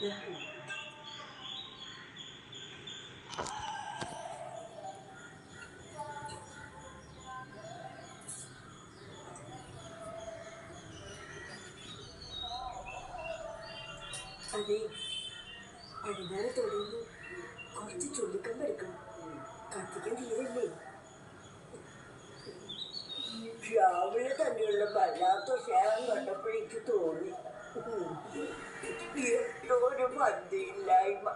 അതെ, പടിഞ്ഞാറ് തൊടിയുന്നു കുറച്ച് ചുള്ളിക്കമ്പ് എടുക്കണം. കത്തിക്കാൻ തീരല്ലേ? രാവിലെ തന്നെയുള്ള വല്ലാത്ത ക്ഷേമം കണ്ടപ്പോഴേക്ക് തോന്നി എന്തോ ഒരു മന്തിയില്ലായ്മ.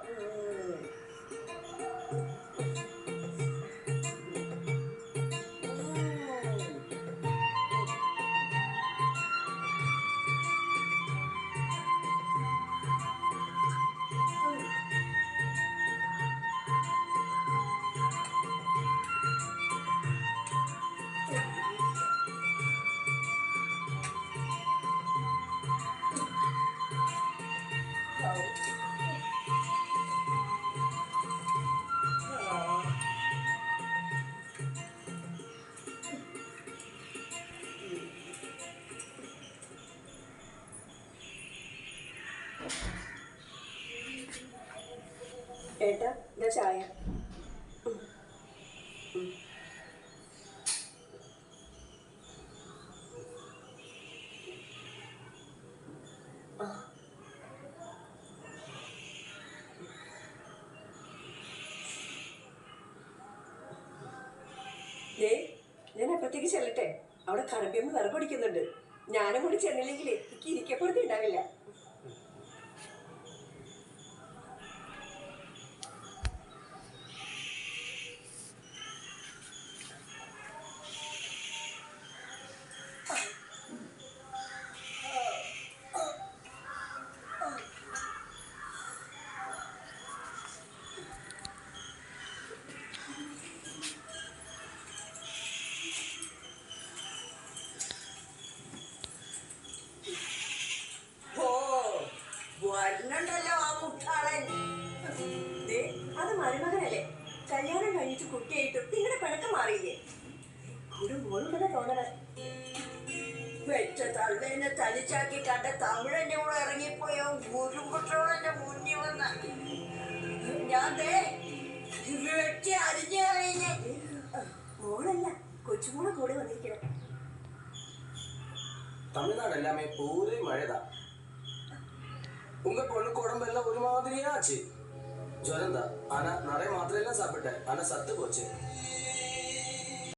ഏട്ടാ, എന്താ ചായ? ഞാൻ അപ്പത്തേക്ക് ചെല്ലട്ടെ. അവിടെ കറമ്പിയമ്മ വിറകൊടിക്കുന്നുണ്ട്. ഞാനും കൂടി ചെന്നില്ലെങ്കിൽ എനിക്ക് ഇരിക്കപ്പുറത്ത് ഉണ്ടാവില്ല. വരുന്നുണ്ടല്ലോ ആ മുട്ടാളൻ. അത് മരുമകനല്ലേ? കല്യാണം കഴിഞ്ഞിട്ട് കുട്ടിയായിട്ടും നിങ്ങളുടെ പിണക്കം മാറിയില്ലേ? ഒരു മോളുണ്ടെന്ന് തോന്നണ. വെച്ച തള്ളേനെ തനിച്ചാക്കി കണ്ട തമിഴന്റെ കൂടെ ഇറങ്ങിപ്പോയോ ഗുരുപുത്രോളന്റെ മുന്നിൽ വന്ന ഞാൻ വെട്ടി അരിഞ്ഞു കഴിഞ്ഞ്. മോളല്ല, കൊച്ചുമോളെ കൂടെ വന്നിരിക്കണം. தமிழ்நாடு எல்லாமே பூரே மழைதான். உங்க பொண்ணுக்கு உடம்பெல்லாம் ஒரு மாதிரியா ஆச்சு. ஜுரம் தான், ஆனா நிறைய மாத்திரை எல்லாம் சாப்பிட்டேன், ஆனா சத்து போச்சு.